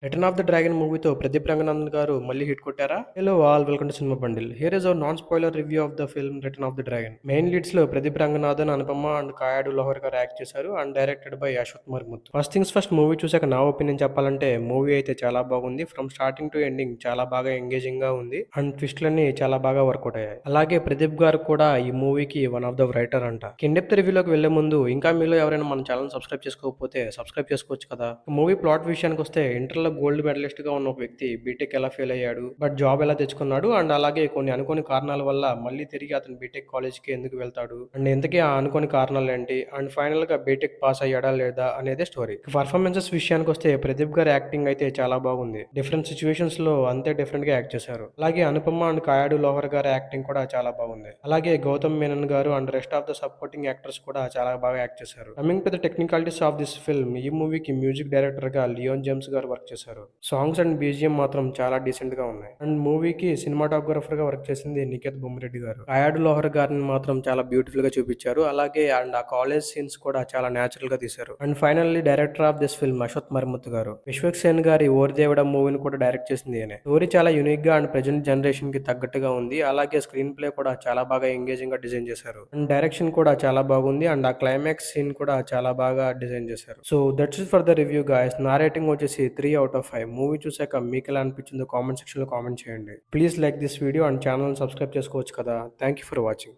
Return of the dragon మూవీతో ప్రదీప్ రంగనాథన్ గారు మళ్ళీ హిట్ కొట్టారా? Hello all, welcome to cinema bundle. Here is our non spoiler review of the film return of the dragon. Main leads లో Pradeep Ranganathan, Anupama and Kayadu Lohar గారు act చేశారు and directed by Ashwath Marimuthu. First things first, movie చూసాక నా opinion చెప్పాలంటే movie అయితే చాలా బాగుంది. From starting to ending చాలా బాగా ఎంగేజింగ్ గా ఉంది అండ్ ట్విస్ట్లన్నీ చాలా బాగా వర్కౌట్ అయ్యాయి. అలాగే ప్రదీప్ గారు కూడా ఈ మూవీకి వన్ ఆఫ్ ద రైటర్ అంట. కిండెప్త్ రివ్యూలోకి వెళ్లే ముందు ఇంకా మీలో ఎవరైనా మన ఛానల్ సబ్స్క్రైబ్ చేసుకోకపోతే సబ్స్క్రైబ్ చేసుకోవచ్చు కదా. మూవీ ప్లాట్ విషయానికి వస్తే, ఇంటర్లో గోల్డ్ మెడలిస్ట్ గా ఉన్న ఒక వ్యక్తి బీటెక్ ఎలా ఫెయిల్ అయ్యాడు, బట్ జాబ్ ఎలా తెచ్చుకున్నాడు అండ్ అలాగే కొన్ని అనుకోని కారణాల వల్ల మళ్ళీ తిరిగి అతను బీటెక్ కాలేజ్ కి ఎందుకు వెళ్తాడు అండ్ ఇంతకీ ఆ అనుకోని కారణాలు ఏంటి అండ్ ఫైనల్ గా బీటెక్ పాస్ అయ్యాడా లేదా అనేదే స్టోరీ. పర్ఫార్మెన్సెస్ విషయానికి వస్తే ప్రదీప్ గారి యాక్టింగ్ అయితే చాలా బాగుంది. డిఫరెంట్ సిచ్యువేషన్స్ లో అంతే డిఫరెంట్ గా యాక్ట్ చేశారు. అలాగే అనుపమ అండ్ కాయాడు లోహర్ గారి యాక్టింగ్ కూడా చాలా బాగుంది. అలాగే గౌతమ్ మేనన్ గారు and rest of the supporting actors కూడా చాలా బాగా యాక్ట్ చేశారు. Coming to the technicalities of this film, ఈ మూవీకి మ్యూజిక్ డైరెక్టర్ గా లియోన్ జేమ్స్ గారు వర్క్ చేశారు. సాంగ్స్ అండ్ బీజిఎం మాత్రం చాలా డీసెంట్ గా ఉన్నాయి. అండ్ మూవీకి సినిమాటోగ్రఫర్ గా వర్క్ చేసింది నికేత్ బొమ్మిరెడ్డి గారు. కాయాడు లోహర్ గారిని మాత్రం చాలా బ్యూటిఫుల్ గా చూపించారు. అలాగే అండ్ ఆ కాలేజ్ సీన్స్ కూడా చాలా నేచురల్ గా తీశారు. And finally director of this film Ashwath Marimuthu గారు. విశ్వక్ సేన్ గారి ఓరి దేవుడ మూవీని కూడా డైరెక్ట్ చేసింది ఈయనే. స్టోరీ చాలా యూనిక్ గా అండ్ ప్రెజెంట్ జనరేషన్ కి తగ్గట్టుగా ఉంది. అలాగే స్క్రీన్ ప్లే కూడా చాలా బాగా ఎంగేజింగ్ గా డిజైన్ చేశారు. అండ్ డైరెక్షన్ కూడా చాలా బాగుంది అండ్ ఆ క్లైమాక్స్ సీన్ కూడా చాలా బాగా డిజైన్ చేశారు. So that's it for the review guys. నా రేటింగ్ వచ్చేసి 3/5. మూవీ చూసాక మీకు ఎలా అనిపించిందో కామెంట్ సెక్షన్ లో కామెంట్ చేయండి. Please like this video and channel subscribe చేసుకోవచ్చు కదా. Thank you for watching.